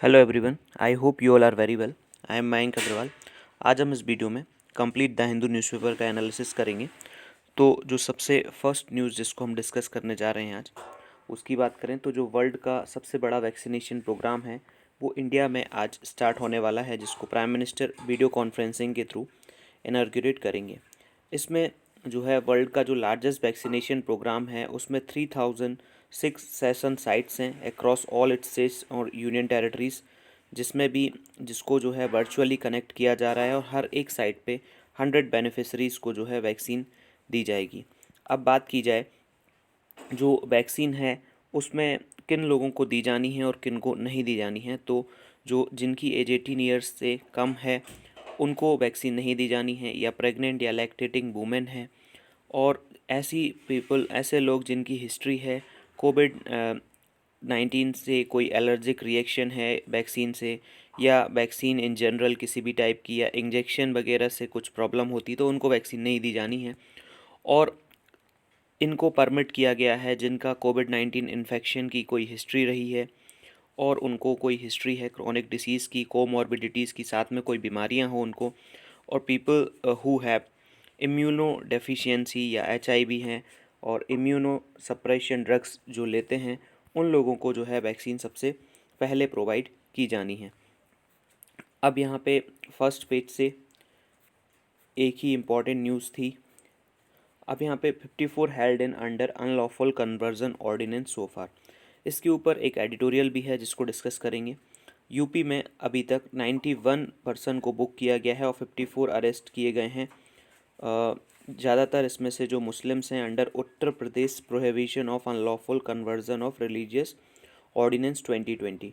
Hello everyone, I hope you all are very well. I am Mayank Agrawal. आज हम इस video में कंप्लीट द हिंदू न्यूज़पेपर का एनालिसिस करेंगे। तो जो सबसे फर्स्ट न्यूज़ जिसको हम डिस्कस करने जा रहे हैं आज, उसकी बात करें तो जो वर्ल्ड का सबसे बड़ा वैक्सीनेशन प्रोग्राम है वो इंडिया में आज स्टार्ट होने वाला है, जिसको प्राइम मिनिस्टर वीडियो कॉन्फ्रेंसिंग के थ्रू इनॉर्गेट करेंगे। इसमें जो है वर्ल्ड का जो लार्जेस्ट वैक्सीनेशन प्रोग्राम है उसमें 3006 सेशन साइट्स हैं अक्रॉस ऑल इट्स स्टेट्स और यूनियन टेरिटरीज़, जिसमें भी जिसको जो है वर्चुअली कनेक्ट किया जा रहा है और हर एक साइट पे 100 बेनिफिशरीज़ को जो है वैक्सीन दी जाएगी। अब बात की जाए जो वैक्सीन है उसमें किन लोगों को दी जानी है और किन को नहीं दी जानी है, तो जो जिनकी एज 18 ईयर्स से कम है उनको वैक्सीन नहीं दी जानी है, या प्रेग्नेंट या लैक्टेटिंग वुमेन है, और ऐसे लोग जिनकी हिस्ट्री है कोविड 19 से, कोई एलर्जिक रिएक्शन है वैक्सीन से, या वैक्सीन इन जनरल किसी भी टाइप की या इंजेक्शन वगैरह से कुछ प्रॉब्लम होती तो उनको वैक्सीन नहीं दी जानी है। और इनको परमिट किया गया है जिनका कोविड 19 इन्फेक्शन की कोई हिस्ट्री रही है और उनको कोई हिस्ट्री है क्रोनिक डिसीज़ की, कोमॉर्बिडिटीज़ की, साथ में कोई बीमारियां हो उनको, और people who have immuno deficiency या एचआईवी हैं और इम्यूनो सप्रेशन ड्रग्स जो लेते हैं, उन लोगों को जो है वैक्सीन सबसे पहले प्रोवाइड की जानी है। अब यहाँ पे फर्स्ट पेज से एक ही इम्पॉर्टेंट न्यूज़ थी। अब यहाँ पे 54 held in under unlawful conversion ordinance so far, इसके ऊपर एक एडिटोरियल भी है जिसको डिस्कस करेंगे। यूपी में अभी तक 91 पर्सन को बुक किया गया है और 54 अरेस्ट किए गए हैं। ज़्यादातर इसमें से जो मुस्लिम्स हैं under Uttar Pradesh prohibition of unlawful conversion of religious ordinance 2020,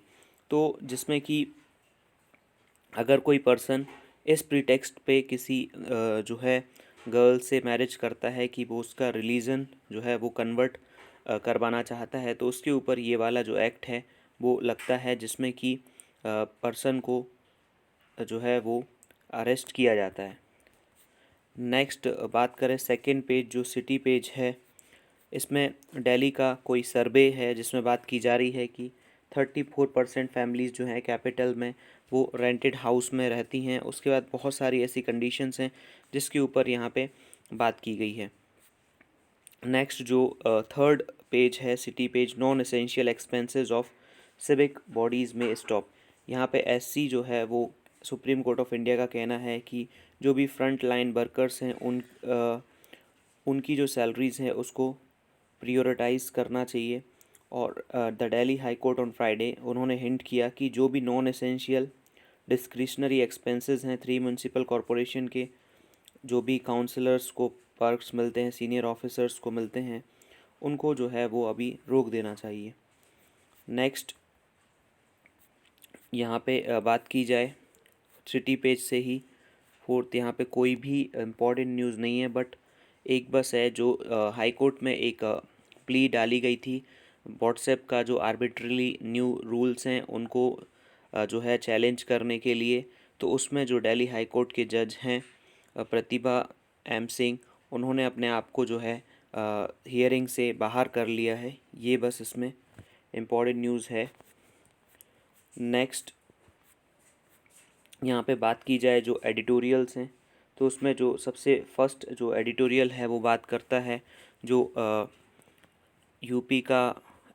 तो जिसमें कि अगर कोई पर्सन इस प्रीटेक्स्ट पे किसी जो है गर्ल से मैरिज करता है कि वो उसका रिलीजन जो है वो कन्वर्ट करवाना चाहता है, तो उसके ऊपर ये वाला जो एक्ट है वो लगता है, जिसमें कि पर्सन को जो है वो अरेस्ट किया जाता है। नेक्स्ट बात करें सेकंड पेज, जो सिटी पेज है, इसमें दिल्ली का कोई सर्वे है जिसमें बात की जा रही है कि 34% फैमिलीज़ जो हैं कैपिटल में वो रेंटेड हाउस में रहती हैं। उसके बाद बहुत सारी ऐसी कंडीशंस हैं जिसके ऊपर यहाँ पे बात की गई है। नेक्स्ट जो थर्ड पेज है city page, non essential expenses of civic bodies में स्टॉप। यहाँ पे एससी जो है वो सुप्रीम कोर्ट ऑफ इंडिया का कहना है कि जो भी फ्रंट लाइन वर्कर्स हैं उनकी जो सैलरीज़ हैं उसको प्रियोरिटाइज करना चाहिए। और the Delhi high court on Friday उन्होंने हिंट किया कि जो भी नॉन एसेंशियल डिस्क्रिशनरी एक्सपेंसेस हैं 3 म्यूनसिपल कॉरपोरेशन के, जो भी काउंसलर्स को पर्क्स मिलते हैं, सीनियर ऑफिसर्स को मिलते हैं, उनको जो है वो अभी रोक देना चाहिए। नेक्स्ट यहाँ पे बात की जाए सिटी पेज से ही फोर्थ, यहाँ पे कोई भी इम्पॉर्टेंट न्यूज़ नहीं है, बट एक बस है जो हाई कोर्ट में एक प्ली डाली गई थी व्हाट्सएप का जो आर्बिट्रली न्यू रूल्स हैं उनको जो है चैलेंज करने के लिए। तो उसमें जो दिल्ली हाई कोर्ट के जज हैं प्रतिभा एम सिंह, उन्होंने अपने आप को जो है हियरिंग से बाहर कर लिया है। ये बस इसमें इम्पॉर्टेंट न्यूज़ है। नेक्स्ट यहाँ पे बात की जाए जो एडिटोरियल्स हैं, तो उसमें जो सबसे फर्स्ट जो एडिटोरियल है वो बात करता है जो यूपी का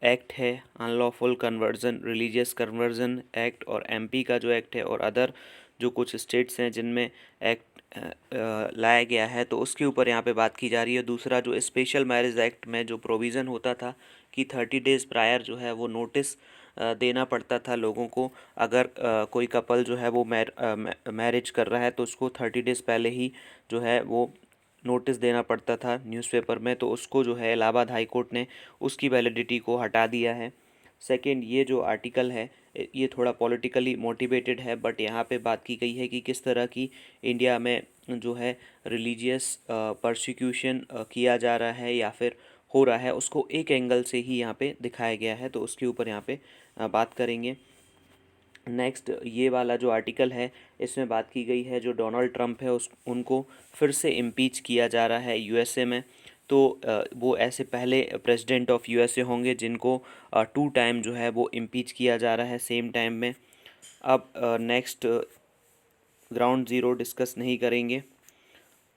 एक्ट है unlawful conversion religious conversion act, और एमपी का जो एक्ट है, और अदर जो कुछ स्टेट्स हैं जिनमें एक्ट लाया गया है, तो उसके ऊपर यहाँ पे बात की जा रही है। दूसरा जो स्पेशल मैरिज एक्ट में जो प्रोविज़न होता था कि 30 डेज़ प्रायर जो है वो नोटिस देना पड़ता था लोगों को, अगर कोई कपल जो है वो मैरिज कर रहा है तो उसको 30 डेज़ पहले ही जो है वो नोटिस देना पड़ता था न्यूज़पेपर में, तो उसको जो है इलाहाबाद हाई कोर्ट ने उसकी वैलिडिटी को हटा दिया है। सेकंड, ये जो आर्टिकल है ये थोड़ा पॉलिटिकली मोटिवेटेड है, बट यहाँ पे बात की गई है कि किस तरह की इंडिया में जो है रिलीजियस परसिक्यूशन किया जा रहा है या फिर हो रहा है, उसको एक एंगल से ही यहाँ पे दिखाया गया है, तो उसके ऊपर यहाँ पे बात करेंगे। नेक्स्ट ये वाला जो आर्टिकल है इसमें बात की गई है जो डोनाल्ड ट्रंप है उस उनको फिर से इम्पीच किया जा रहा है यूएसए में। तो वो ऐसे पहले प्रेसिडेंट ऑफ यूएसए होंगे जिनको 2 टाइम जो है वो इम्पीच किया जा रहा है सेम टाइम में। अब नेक्स्ट ग्राउंड ज़ीरो डिस्कस नहीं करेंगे।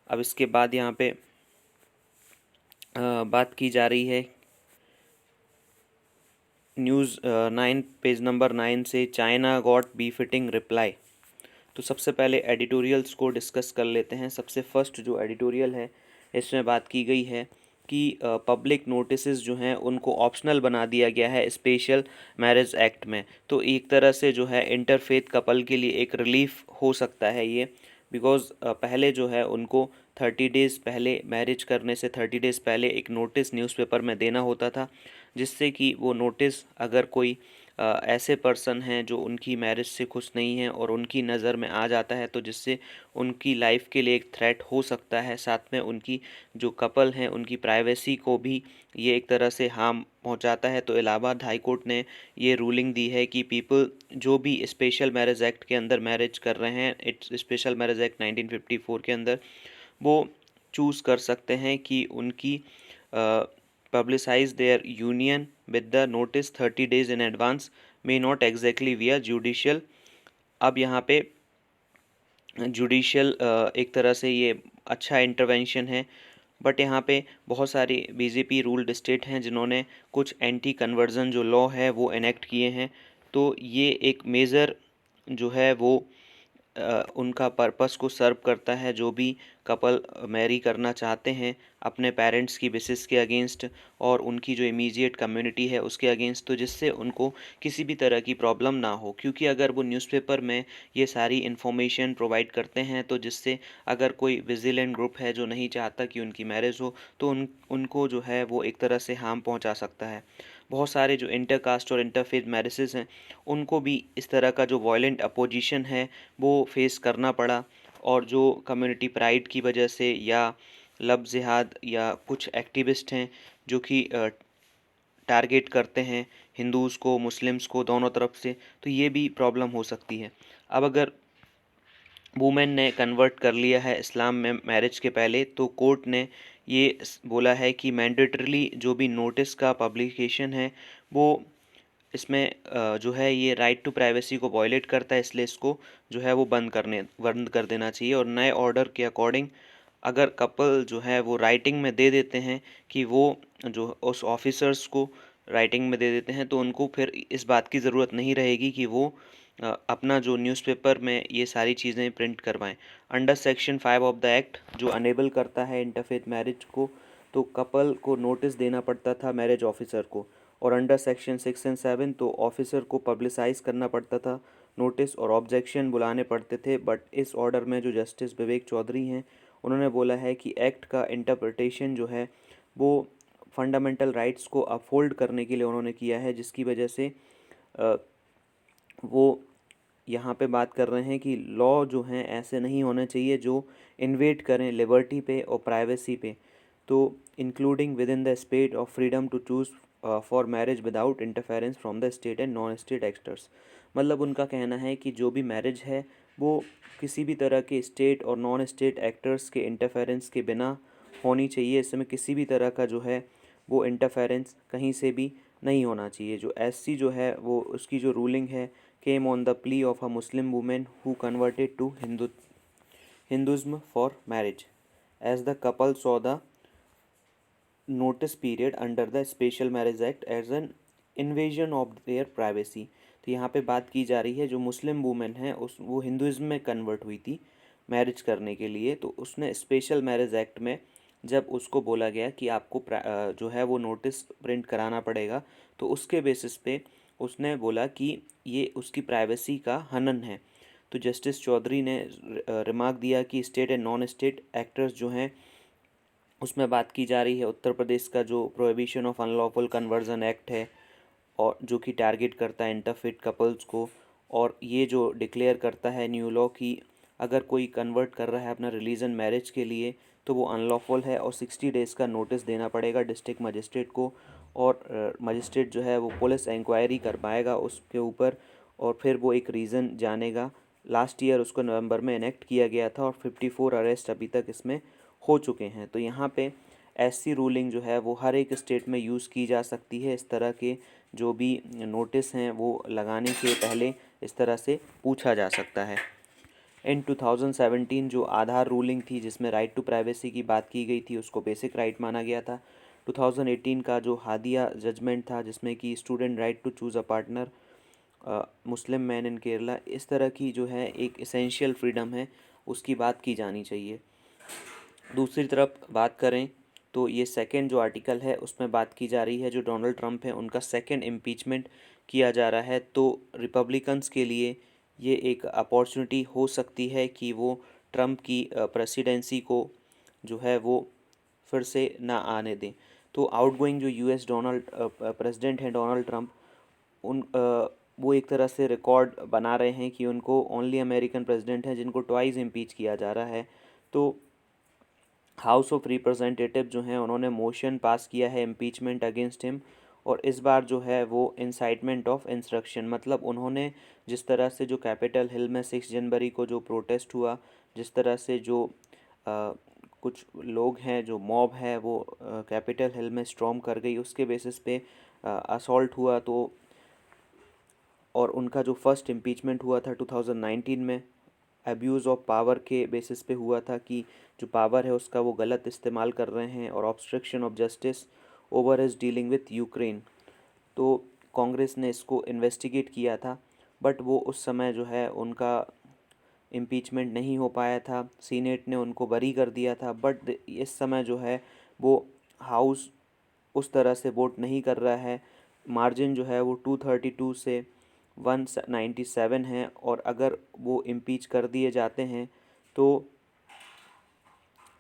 अब इसके बाद यहाँ पे बात की जा रही है न्यूज़ 9 पेज नंबर 9 से, चाइना गॉट बीफिटिंग रिप्लाई। तो सबसे पहले एडिटोरियल्स को डिस्कस कर लेते हैं। सबसे फर्स्ट जो एडिटोरियल है इसमें बात की गई है कि पब्लिक नोटिसेस जो हैं उनको ऑप्शनल बना दिया गया है स्पेशल मैरिज एक्ट में। तो एक तरह से जो है इंटरफेथ कपल के लिए एक रिलीफ हो सकता है ये, बिकॉज़ पहले जो है उनको 30 डेज़ पहले, मैरिज करने से 30 डेज़ पहले एक नोटिस न्यूज़पेपर में देना होता था, जिससे कि वो नोटिस अगर कोई ऐसे पर्सन हैं जो उनकी मैरिज से खुश नहीं हैं और उनकी नज़र में आ जाता है, तो जिससे उनकी लाइफ के लिए एक थ्रेट हो सकता है, साथ में उनकी जो कपल हैं उनकी प्राइवेसी को भी ये एक तरह से हार्म पहुंचाता है। तो इलाहाबाद हाई कोर्ट ने ये रूलिंग दी है कि पीपल जो भी स्पेशल मैरिज एक्ट के अंदर मैरिज कर रहे हैं, इट्स स्पेशल मैरिज एक्ट 1954 के अंदर, वो चूज़ कर सकते हैं कि उनकी publicize their union with the notice 30 days in advance, may not exactly via judicial। अब यहाँ पे जुडिशियल एक तरह से ये अच्छा इंटरवेंशन है, बट यहाँ पे बहुत सारे बीजेपी रूल्ड स्टेट हैं जिन्होंने कुछ एंटी कन्वर्जन जो लॉ है वो एनेक्ट किए हैं। तो ये एक मेजर जो है वो उनका पर्पस को सर्व करता है। जो भी कपल मैरी करना चाहते हैं अपने पेरेंट्स की विशेस के अगेंस्ट और उनकी जो इमीडिएट कम्युनिटी है उसके अगेंस्ट, तो जिससे उनको किसी भी तरह की प्रॉब्लम ना हो। क्योंकि अगर वो न्यूज़पेपर में ये सारी इन्फॉर्मेशन प्रोवाइड करते हैं तो जिससे अगर कोई विजिलेंट ग्रुप है जो नहीं चाहता कि उनकी मैरिज हो, तो उनको जो है वो एक तरह से हार्म पहुंचा सकता है। बहुत सारे जो इंटरकास्ट और इंटरफेथ मैरिजेस हैं उनको भी इस तरह का जो वायलेंट अपोजिशन है वो फेस करना पड़ा, और जो कम्युनिटी प्राइड की वजह से या लव जिहाद या कुछ एक्टिविस्ट हैं जो कि टारगेट करते हैं हिंदूज़ को, मुस्लिम्स को, दोनों तरफ से, तो ये भी प्रॉब्लम हो सकती है। अब अगर वुमेन ने कन्वर्ट कर लिया है इस्लाम में मैरिज के पहले, तो कोर्ट ने ये बोला है कि मैंडेटरीली जो भी नोटिस का पब्लिकेशन है वो इसमें जो है ये राइट टू प्राइवेसी को वायलेट करता है, इसलिए इसको जो है वो बंद कर देना चाहिए। और नए ऑर्डर के अकॉर्डिंग अगर कपल जो है वो राइटिंग में दे देते हैं कि वो जो उस ऑफिसर्स को राइटिंग में दे देते हैं, तो उनको फिर इस बात की ज़रूरत नहीं रहेगी कि वो अपना जो न्यूज़पेपर में ये सारी चीज़ें प्रिंट करवाएं। Under section 5 of the act जो अनेबल करता है इंटरफेथ मैरिज को, तो कपल को नोटिस देना पड़ता था मैरिज ऑफिसर को, और अंडर सेक्शन 6 एंड 7 तो ऑफिसर को पब्लिसाइज करना पड़ता था नोटिस और ऑब्जेक्शन बुलाने पड़ते थे। बट इस ऑर्डर में जो जस्टिस विवेक चौधरी हैं उन्होंने बोला है कि एक्ट का इंटरप्रिटेशन जो है वो फंडामेंटल राइट्स को अपहोल्ड करने के लिए उन्होंने किया है, जिसकी वजह से वो यहाँ पे बात कर रहे हैं कि लॉ जो हैं ऐसे नहीं होने चाहिए जो इन्वेड करें लिबर्टी पे और प्राइवेसी पे। तो including within the space of freedom to choose for marriage without interference from the state and non state actors. मतलब उनका कहना है कि जो भी मैरिज है वो किसी भी तरह के स्टेट और नॉन स्टेट एक्टर्स के इंटरफेरेंस के बिना होनी चाहिए। इसमें किसी भी तरह का जो है वो इंटरफेरेंस कहीं से भी नहीं होना चाहिए। जो एससी जो है वो उसकी जो रूलिंग है came on the plea of a Muslim woman who converted to Hinduism for marriage, as the couple saw the notice period under the Special Marriage Act as an invasion of their privacy। तो यहाँ पे बात की जा रही है जो Muslim women है वो हिंदुज़म में कन्वर्ट हुई थी मैरिज करने के लिए, तो उसने स्पेशल मैरिज एक्ट में जब उसको बोला गया कि आपको जो है वो नोटिस प्रिंट कराना पड़ेगा, तो उसके बेसिस पे उसने बोला कि ये उसकी प्राइवेसी का हनन है। तो जस्टिस चौधरी ने रिमार्क दिया कि state and non state actors जो हैं उसमें बात की जा रही है उत्तर प्रदेश का जो prohibition of unlawful conversion act है, और जो कि टारगेट करता है इंटरफेथ कपल्स को, और ये जो डिक्लेयर करता है न्यू लॉ कि अगर कोई कन्वर्ट कर रहा है अपना रिलीजन मैरिज के लिए तो वो अनलॉफुल है, और 60 डेज़ का नोटिस देना पड़ेगा डिस्ट्रिक्ट मजिस्ट्रेट को, और मजिस्ट्रेट जो है वो पुलिस इंक्वायरी कर पाएगा उसके ऊपर, और फिर वो एक रीज़न जानेगा। लास्ट ईयर उसको नवंबर में इनेक्ट किया गया था और 54 अरेस्ट अभी तक इसमें हो चुके हैं। तो यहाँ पे एससी रूलिंग जो है वो हर एक स्टेट में यूज़ की जा सकती है। इस तरह के जो भी नोटिस हैं वो लगाने के पहले इस तरह से पूछा जा सकता है। इन 2017 जो आधार रूलिंग थी जिसमें राइट टू प्राइवेसी की बात की गई थी उसको बेसिक राइट माना गया था। 2018 का जो हादिया जजमेंट था जिसमें कि student right to choose a partner, Muslim man in Kerala, इस तरह की जो है एक एसेंशियल फ्रीडम है उसकी बात की जानी चाहिए। दूसरी तरफ बात करें तो ये सेकंड जो आर्टिकल है उसमें बात की जा रही है जो डोनाल्ड ट्रंप है उनका सेकंड इम्पीचमेंट किया जा रहा है। तो रिपब्लिकन्स के लिए ये एक अपॉर्चुनिटी हो सकती है कि वो ट्रंप की प्रेसिडेंसी को जो है वो फिर से ना आने दें। तो आउटगोइंग जो यूएस डोनाल्ड प्रेसिडेंट हैं डोनाल्ड ट्रंप, वो एक तरह से रिकॉर्ड बना रहे हैं कि उनको ओनली अमेरिकन प्रेसिडेंट हैं जिनको ट्वाइस इम्पीच किया जा रहा है। तो हाउस ऑफ रिप्रेजेंटेटिव जो हैं उन्होंने मोशन पास किया है इम्पीचमेंट अगेंस्ट हिम, और इस बार जो है वो इंसाइटमेंट ऑफ इंसरक्शन, मतलब उन्होंने जिस तरह से जो कैपिटल हिल में 6 जनवरी को जो प्रोटेस्ट हुआ, जिस तरह से जो कुछ लोग हैं जो मॉब है वो कैपिटल हिल में स्टॉर्म कर गई उसके बेसिस पे असॉल्ट हुआ। तो और उनका जो फर्स्ट इम्पीचमेंट हुआ था 2019 में एब्यूज़ ऑफ पावर के बेसिस पे हुआ था कि जो पावर है उसका वो गलत इस्तेमाल कर रहे हैं, और obstruction of justice over his dealing with Ukraine. तो कांग्रेस ने इसको इन्वेस्टिगेट किया था बट वो उस समय जो है उनका इम्पीचमेंट नहीं हो पाया था, सीनेट ने उनको बरी कर दिया था। बट इस समय जो है वो हाउस उस तरह से वोट नहीं कर रहा है। मार्जिन जो है वो 232 से 197 है, और अगर वो इम्पीच कर दिए जाते हैं तो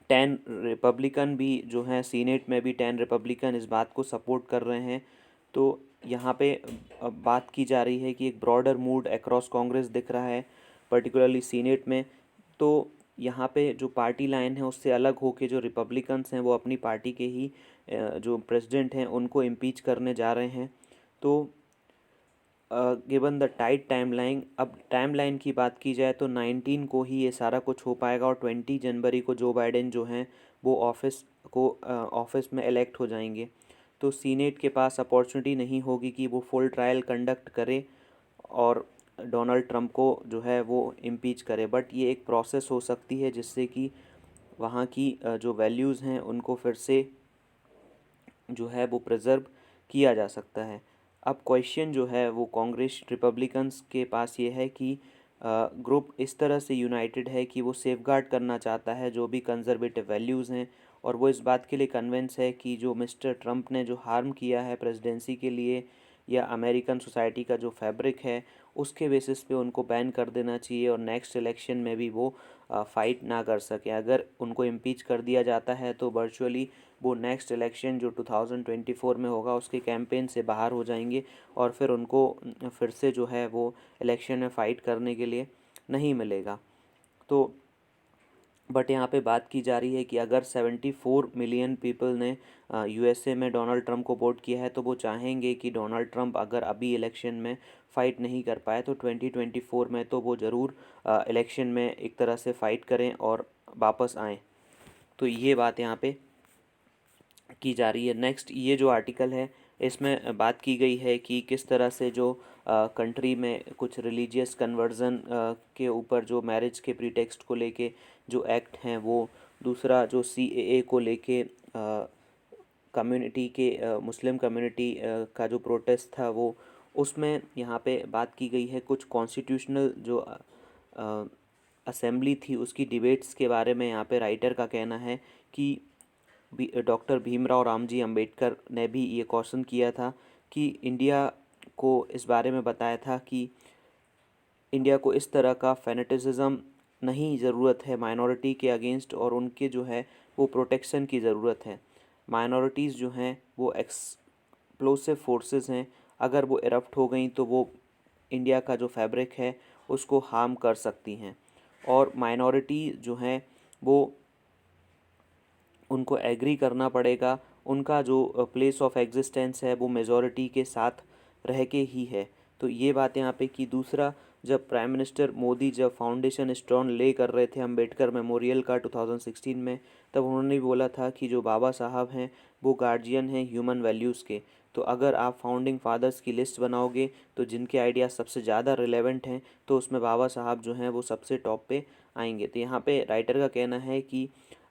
10 रिपब्लिकन भी जो हैं सीनेट में भी 10 रिपब्लिकन इस बात को सपोर्ट कर रहे हैं। तो यहाँ पे अब बात की जा रही है कि एक ब्रॉडर मूड अक्रॉस कांग्रेस दिख रहा है पर्टिकुलरली सीनेट में। तो यहाँ पे जो पार्टी लाइन है उससे अलग होके जो रिपब्लिकन्स हैं वो अपनी पार्टी के ही जो प्रेसिडेंट हैं उनको इम्पीच करने जा रहे हैं। तो गिवन द टाइट टाइमलाइन, अब टाइमलाइन की बात की जाए तो 19 को ही ये सारा कुछ हो पाएगा, और 20 जनवरी को जो बाइडेन जो हैं वो ऑफिस में इलेक्ट हो जाएंगे। तो सीनेट के पास अपॉर्चुनिटी नहीं होगी कि वो फुल ट्रायल कंडक्ट करे और डोनाल्ड ट्रंप को जो है वो इम्पीच करे, बट ये एक प्रोसेस हो सकती है जिससे कि वहाँ की जो वैल्यूज़ हैं उनको फिर से जो है वो प्रिजर्व किया जा सकता है। अब क्वेश्चन जो है वो कांग्रेस रिपब्लिकन्स के पास ये है कि ग्रुप इस तरह से यूनाइटेड है कि वो सेफगार्ड करना चाहता है जो भी कंजर्वेटिव वैल्यूज़ हैं, और वो इस बात के लिए कन्विंस है कि जो मिस्टर ट्रंप ने जो हार्म किया है प्रेसिडेंसी के लिए या अमेरिकन सोसाइटी का जो फैब्रिक है उसके बेसिस पे उनको बैन कर देना चाहिए, और नेक्स्ट इलेक्शन में भी वो फाइट ना कर सके। अगर उनको इम्पीच कर दिया जाता है तो वर्चुअली वो नेक्स्ट इलेक्शन जो 2024 में होगा उसके कैंपेन से बाहर हो जाएंगे, और फिर उनको फिर से जो है वो इलेक्शन में फ़ाइट करने के लिए नहीं मिलेगा। तो बट यहाँ पे बात की जा रही है कि अगर 74 मिलियन पीपल ने यूएसए में डोनाल्ड ट्रंप को वोट किया है तो वो चाहेंगे कि डोनाल्ड ट्रंप अगर अभी इलेक्शन में फ़ाइट नहीं कर पाए तो 2024 में तो वो ज़रूर इलेक्शन में एक तरह से फ़ाइट करें और वापस आएँ। तो ये बात यहाँ पे की जा रही है। नेक्स्ट ये जो आर्टिकल है इसमें बात की गई है कि किस तरह से जो कंट्री में कुछ रिलीजियस कन्वर्जन के ऊपर जो मैरिज के प्रीटेक्स्ट को लेके जो एक्ट हैं वो, दूसरा जो सीएए को लेके कम्युनिटी के मुस्लिम कम्युनिटी का जो प्रोटेस्ट था वो, उसमें यहाँ पे बात की गई है कुछ कॉन्स्टिट्यूशनल जो असेंबली थी उसकी डिबेट्स के बारे में। यहाँ पे राइटर का कहना है कि डॉक्टर भीमराव रामजी अंबेडकर ने भी ये क्वेश्चन किया था कि इंडिया को इस बारे में बताया था कि इंडिया को इस तरह का फेनेटिसिज्म नहीं ज़रूरत है माइनॉरिटी के अगेंस्ट, और उनके जो है वो प्रोटेक्शन की ज़रूरत है। माइनॉरिटीज़ जो हैं वो एक्सप्लोसिव फोर्सेस हैं, अगर वो इरप्ट हो गई तो वो इंडिया का जो फैब्रिक है उसको हार्म कर सकती हैं, और माइनॉरिटी जो हैं वो उनको एग्री करना पड़ेगा, उनका जो प्लेस ऑफ एग्जिस्टेंस है वो मेजॉरिटी के साथ रह के ही है। तो ये बात यहाँ पे कि दूसरा, जब प्राइम मिनिस्टर मोदी जब फाउंडेशन स्टोन ले कर रहे थे अंबेडकर मेमोरियल का 2016 में, तब उन्होंने बोला था कि जो बाबा साहब हैं वो गार्जियन हैं ह्यूमन वैल्यूज़ के। तो अगर आप फाउंडिंग फादर्स की लिस्ट बनाओगे तो जिनके आइडिया सबसे ज़्यादा रिलेवेंट हैं तो उसमें बाबा साहब जो हैं वो सबसे टॉप पे आएंगे। तो यहाँ पे राइटर का कहना है कि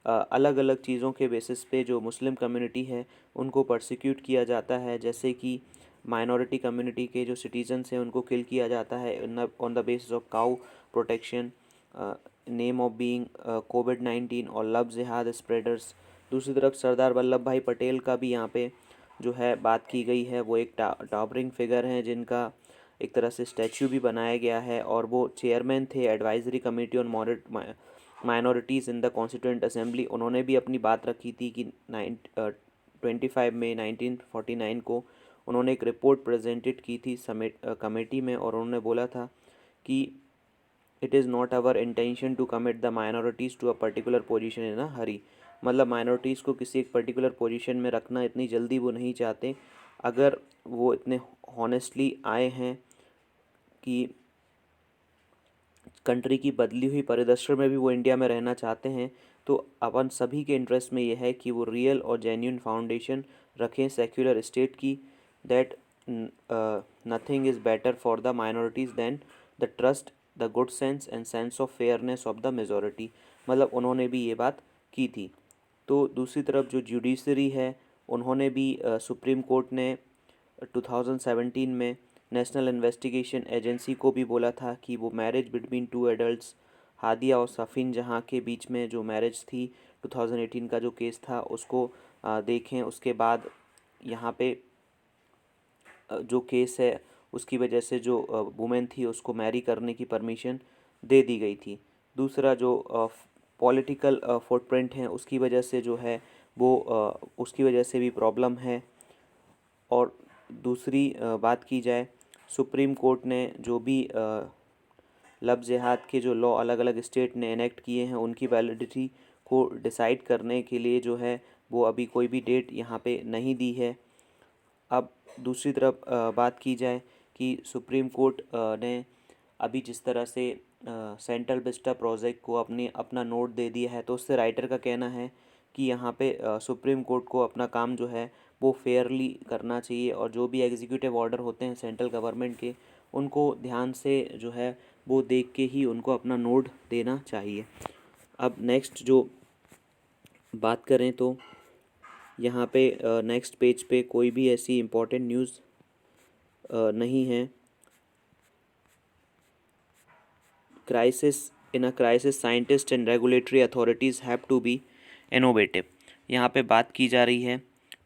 अलग अलग चीज़ों के बेसिस पे जो मुस्लिम कम्युनिटी है उनको परसिक्यूट किया जाता है, जैसे कि माइनॉरिटी कम्युनिटी के जो सिटीजन्स हैं उनको किल किया जाता है on the basis of cow protection, name of being कोविड-19 और लव जिहाद स्प्रेडर्स। दूसरी तरफ सरदार वल्लभ भाई पटेल का भी यहाँ पे जो है बात की गई है। वो एक टॉवरिंग फिगर हैं जिनका एक तरह से स्टैचू भी बनाया गया है और वो चेयरमैन थे advisory committee on minorities in the constituent assembly. उन्होंने भी अपनी बात रखी थी कि 25 मई 1949 को उन्होंने एक रिपोर्ट प्रेजेंटेड की थी कमेटी में और उन्होंने बोला था कि it is not our intention to commit the minorities to a particular position in a hurry. मतलब माइनॉरिटीज़ को किसी एक पर्टिकुलर पोजीशन में रखना इतनी जल्दी वो नहीं चाहते। अगर वो इतने हॉनेस्टली आए हैं कि कंट्री की बदली हुई परिदृश्य में भी वो इंडिया में रहना चाहते हैं, तो अपन सभी के इंटरेस्ट में ये है कि वो रियल और जेन्यून फाउंडेशन रखें सेक्युलर स्टेट की। That nothing is better for the minorities than the trust, the good sense and sense of fairness of the majority. मतलब उन्होंने भी ये बात की थी। तो दूसरी तरफ जो जुडिशरी है उन्होंने भी सुप्रीम कोर्ट ने 2017 में नेशनल इन्वेस्टिगेशन एजेंसी को भी बोला था कि वो marriage between two adults Hadiya और सफ़ीन जहाँ के बीच में जो मैरिज थी 2018 का जो केस था उसको देखें। उसके बाद यहाँ पे जो केस है उसकी वजह से जो वुमेन थी उसको मैरी करने की परमिशन दे दी गई थी। दूसरा जो पॉलिटिकल फुटप्रिंट है उसकी वजह से जो है वो उसकी वजह से भी प्रॉब्लम है। और दूसरी बात की जाए, सुप्रीम कोर्ट ने जो भी लव जिहाद के जो लॉ अलग अलग स्टेट ने एनेक्ट किए हैं उनकी वैलिडिटी को डिसाइड करने के लिए जो है वो अभी कोई भी डेट यहाँ पे नहीं दी है। अब दूसरी तरफ बात की जाए कि सुप्रीम कोर्ट ने अभी जिस तरह से सेंट्रल विस्टा प्रोजेक्ट को अपना नोट दे दिया है, तो उससे राइटर का कहना है कि यहाँ पे सुप्रीम कोर्ट को अपना काम जो है वो फेयरली करना चाहिए और जो भी एग्जीक्यूटिव ऑर्डर होते हैं सेंट्रल गवर्नमेंट के उनको ध्यान से जो है वो देख के ही उनको अपना नोट देना चाहिए। अब नेक्स्ट जो बात करें तो यहाँ पे नेक्स्ट पेज पे कोई भी ऐसी इम्पोर्टेंट न्यूज़ नहीं है। In a crisis scientist and regulatory authorities have to be innovative. यहाँ पे बात की जा रही है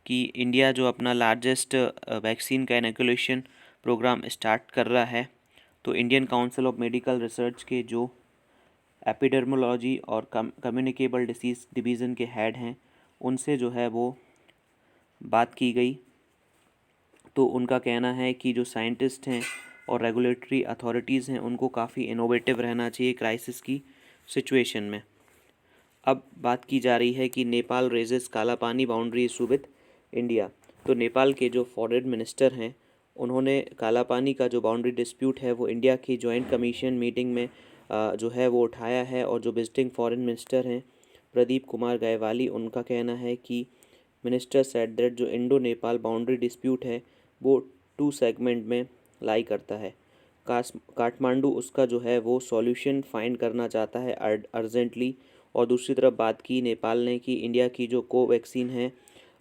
कि इंडिया जो अपना लार्जेस्ट वैक्सीन का इनोकुलेशन प्रोग्राम स्टार्ट कर रहा है, तो Indian council of medical research के जो एपिडर्मोलॉजी और कम्युनिकेबल डिसीज़ डिवीज़न के हेड हैं उनसे जो है वो बात की गई। तो उनका कहना है कि जो साइंटिस्ट हैं और रेगुलेटरी अथॉरिटीज़ हैं उनको काफ़ी इनोवेटिव रहना चाहिए क्राइसिस की सिचुएशन में। अब बात की जा रही है कि नेपाल रेजेस काला पानी बाउंड्री इशू विद इंडिया। तो नेपाल के जो फॉरेन मिनिस्टर हैं उन्होंने काला पानी का जो बाउंड्री डिस्प्यूट है वो इंडिया की जॉइंट कमीशन मीटिंग में जो है वो उठाया है। और जो विजिटिंग फॉरेन मिनिस्टर हैं प्रदीप कुमार गायवाली, उनका कहना है कि मिनिस्टर सेड दैट जो इंडो नेपाल बाउंड्री डिस्प्यूट है वो 2 सेगमेंट में लाई करता है। काठमांडू उसका जो है वो सॉल्यूशन फाइंड करना चाहता है अर्जेंटली। और दूसरी तरफ बात की नेपाल ने कि इंडिया की जो कोवैक्सीन है,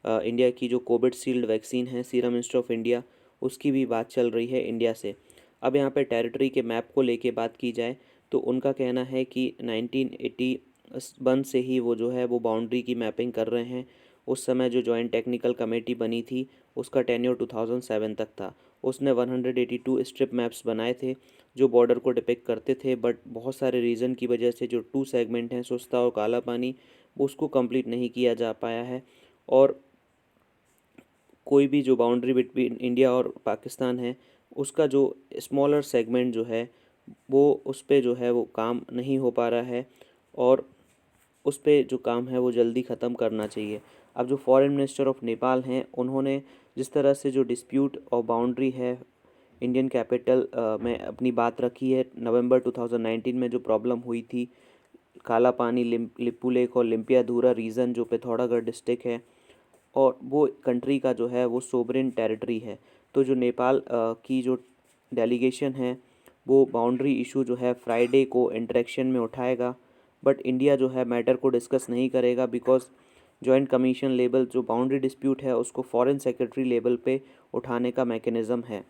इंडिया की जो कोविशील्ड वैक्सीन है सीरम इंस्टीट्यूट ऑफ इंडिया, उसकी भी बात चल रही है इंडिया से। अब यहाँ पे टेरिटरी के मैप को लेके बात की जाए तो उनका कहना है कि 1981 से ही वो जो है वो बाउंड्री की मैपिंग कर रहे हैं। उस समय जो जॉइंट टेक्निकल कमेटी बनी थी उसका टेन्योर 2007 तक था। उसने 182 स्ट्रिप मैप्स बनाए थे जो बॉर्डर को डिपिक्ट करते थे, बट बहुत सारे रीज़न की वजह से जो 2 सेगमेंट हैं सुस्ता और काला पानी वो उसको कंप्लीट नहीं किया जा पाया है। और कोई भी जो बाउंड्री बिटवीन इंडिया और पाकिस्तान है उसका जो स्मॉलर सेगमेंट जो है वो उस पर जो है वो काम नहीं हो पा रहा है और उस पर जो काम है वो जल्दी ख़त्म करना चाहिए। अब जो फॉरेन मिनिस्टर ऑफ नेपाल हैं उन्होंने जिस तरह से जो डिस्प्यूट और बाउंड्री है इंडियन कैपिटल में अपनी बात रखी है, नवंबर 2019 में जो प्रॉब्लम हुई थी काला पानी लिपू लेक और लिम्पियाधुरा रीजन जो पिथौरागढ़ डिस्ट्रिक्ट है और वो कंट्री का जो है वो सोवरेन टेरिटरी है। तो जो नेपाल की जो डेलीगेशन है वो बाउंड्री इशू जो है फ्राइडे को इंटरेक्शन में उठाएगा, बट इंडिया जो है मैटर को डिस्कस नहीं करेगा बिकॉज जॉइंट कमीशन लेवल जो बाउंड्री डिस्प्यूट है उसको फॉरेन सेक्रेटरी लेवल पे उठाने का मैकेनिज़्म है।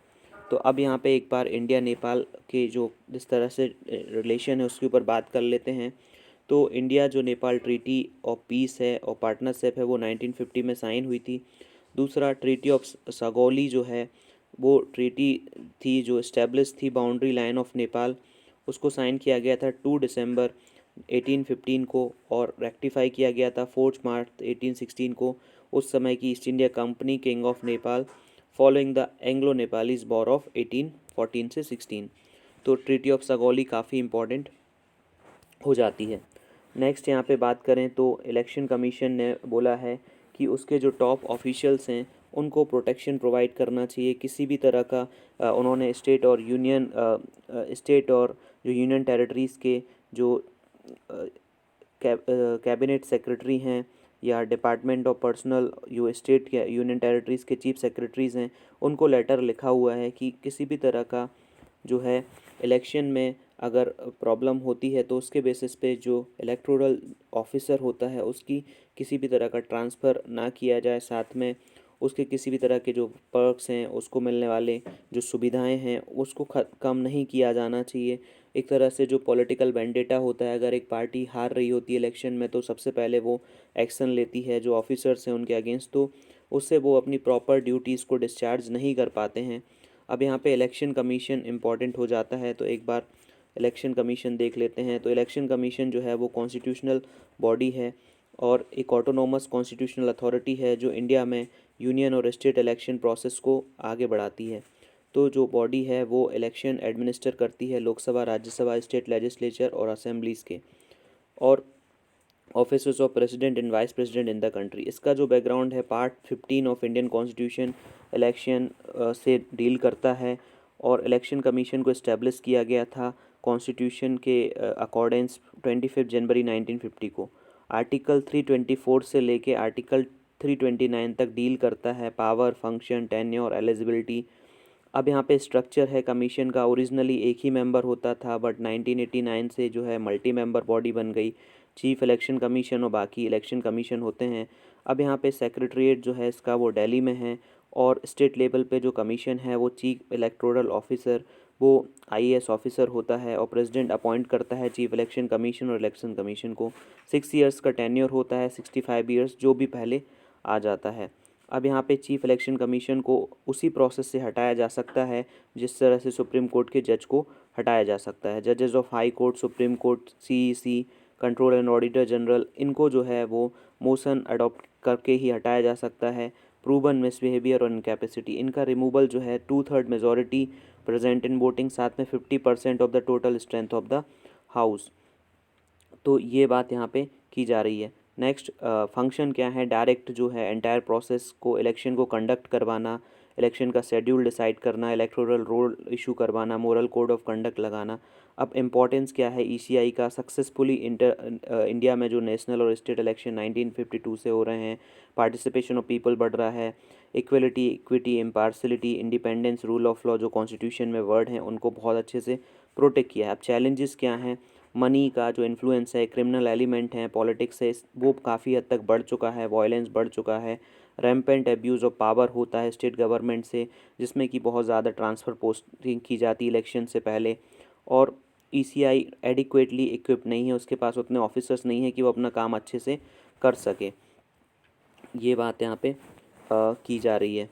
तो अब यहाँ पे एक बार इंडिया नेपाल के जो जिस तरह से रिलेशन है उसके ऊपर बात कर लेते हैं। तो इंडिया जो नेपाल ट्रीटी ऑफ पीस है और पार्टनरशिप है वो 1950 में साइन हुई थी। दूसरा ट्रीटी ऑफ सगौली जो है वो ट्रीटी थी जो इस्टेब्लिश थी बाउंड्री लाइन ऑफ नेपाल, उसको साइन किया गया था 2 दिसंबर 1815 को और रेक्टिफाई किया गया था 4 मार्च 1816 को उस समय की east India company king of Nepal following the Anglo Nepalese war of 1814 से 16। तो ट्रीटी ऑफ सगौली काफ़ी इंपॉर्टेंट हो जाती है। नेक्स्ट यहाँ पे बात करें तो इलेक्शन कमीशन ने बोला है कि उसके जो टॉप ऑफिशियल्स हैं उनको प्रोटेक्शन प्रोवाइड करना चाहिए। किसी भी तरह का उन्होंने स्टेट और जो यूनियन टेरिटरीज़ के जो कैबिनेट सेक्रेटरी हैं या डिपार्टमेंट ऑफ पर्सनल जो स्टेट या यूनियन टेरिटरीज़ के चीफ सेक्रेटरीज़ हैं उनको लेटर लिखा हुआ है कि किसी भी तरह का जो है इलेक्शन में अगर प्रॉब्लम होती है तो उसके बेसिस पे जो इलेक्टोरल ऑफिसर होता है उसकी किसी भी तरह का ट्रांसफ़र ना किया जाए, साथ में उसके किसी भी तरह के जो पर्क्स हैं उसको मिलने वाले जो सुविधाएं हैं उसको कम नहीं किया जाना चाहिए। एक तरह से जो पॉलिटिकल वेंडेटा होता है, अगर एक पार्टी हार रही होती है इलेक्शन में तो सबसे पहले वो एक्शन लेती है जो ऑफिसर्स हैं उनके अगेंस्ट, तो उससे वो अपनी प्रॉपर ड्यूटीज़ को डिस्चार्ज नहीं कर पाते हैं। अब यहाँ पे इलेक्शन कमीशन इम्पॉर्टेंट हो जाता है, तो एक बार इलेक्शन कमीशन देख लेते हैं। तो इलेक्शन कमीशन जो है वो कॉन्स्टिट्यूशनल बॉडी है और एक ऑटोनोमस कॉन्स्टिट्यूशनल अथॉरिटी है जो इंडिया में यूनियन और स्टेट इलेक्शन प्रोसेस को आगे बढ़ाती है। तो जो बॉडी है वो इलेक्शन एडमिनिस्टर करती है लोकसभा, राज्यसभा, स्टेट लेजिस्लेचर और असेंबलीज़ के, और office of president and vice president in the country. इसका जो बैकग्राउंड है part 15 of Indian constitution election से डील करता है और इलेक्शन कमीशन को इस्टेब्लिश किया गया था कॉन्स्टिट्यूशन के अकॉर्डेंस 25 जनवरी 1950 को। आर्टिकल 324 से लेके आर्टिकल 329 तक डील करता है पावर, फंक्शन, टेन्योर, एलिजिबिलिटी। अब यहाँ पे स्ट्रक्चर है कमीशन का, ओरिजिनली एक ही मेंबर होता था बट 1989 से जो है मल्टी मेंबर बॉडी बन गई। चीफ इलेक्शन कमीशन और बाकी इलेक्शन कमीशन होते हैं। अब यहाँ पे सेक्रेटरीट जो है इसका वो दिल्ली में है और स्टेट लेवल पे जो कमीशन है वो चीफ इलेक्टोरल ऑफिसर वो आईएएस ऑफिसर होता है और प्रेसिडेंट अपॉइंट करता है चीफ इलेक्शन कमीशन और इलेक्शन कमीशन को। 6 ईयर्स का टेन्योर होता है, 65 ईयर्स जो भी पहले आ जाता है। अब यहाँ पे चीफ इलेक्शन कमीशन को उसी प्रोसेस से हटाया जा सकता है जिस तरह से सुप्रीम कोर्ट के जज को हटाया जा सकता है। जजेस of high court, supreme court, CEC, control and auditor general, इनको जो है वो मोशन अडॉप्ट करके ही हटाया जा सकता है। प्रूवन मिसबिहेवियर और इनकैपेसिटी, इनका रिमूवल जो है 2/3 मेजॉरिटी प्रेजेंट इन वोटिंग, साथ में 50% of the total strength of the house. तो ये बात यहाँ पे की जा रही है। नेक्स्ट फंक्शन क्या है, डायरेक्ट जो है एंटायर प्रोसेस को इलेक्शन को कंडक्ट करवाना, इलेक्शन का शेड्यूल डिसाइड करना, इलेक्टोरल रोल इशू करवाना, मोरल कोड ऑफ कंडक्ट लगाना। अब इम्पोर्टेंस क्या है ईसीआई का, सक्सेसफुली इंडिया में जो नेशनल और स्टेट इलेक्शन 1952 से हो रहे हैं, पार्टिसिपेशन ऑफ पीपल बढ़ रहा है, equality, equity, impartiality, independence, rule of law जो कॉन्स्टिट्यूशन में वर्ड हैं उनको बहुत अच्छे से प्रोटेक्ट किया है। अब चैलेंजेस क्या हैं, मनी का जो इन्फ्लुएंस है, क्रिमिनल एलिमेंट है, पॉलिटिक्स है, वो काफ़ी हद तक बढ़ चुका है, वायलेंस बढ़ चुका है, रैम्पेंट एब्यूज़ ऑफ पावर होता है स्टेट गवर्नमेंट से जिसमें कि बहुत ज़्यादा ट्रांसफ़र पोस्टिंग की जाती है इलेक्शन से पहले, और ईसीआई एडिक्वेटली इक्विप नहीं है, उसके पास उतने ऑफिसर्स नहीं है कि वो अपना काम अच्छे से कर सके। ये बात यहाँ पे की जा रही है।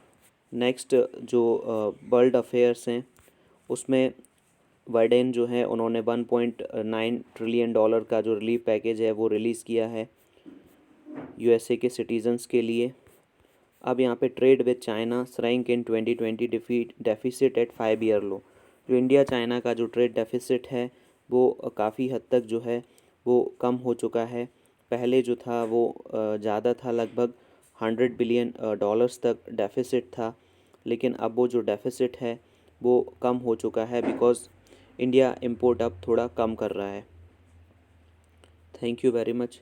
नेक्स्ट जो वर्ल्ड अफेयर्स हैं उसमें बाइडेन जो है उन्होंने 1.9 ट्रिलियन डॉलर का जो रिलीफ पैकेज है वो रिलीज़ किया है यूएसए के सिटीजन्स के लिए। अब यहाँ पे trade with China shrank in 2020 deficit at 5 year low. जो इंडिया चाइना का जो ट्रेड डेफिसिट है वो काफ़ी हद तक जो है वो कम हो चुका है। पहले जो था वो ज़्यादा था, लगभग 100 बिलियन डॉलर्स तक डेफिसिट था, लेकिन अब वो जो डेफिसिट है वो कम हो चुका है बिकॉज़ इंडिया इंपोर्ट अब थोड़ा कम कर रहा है। Thank you very much.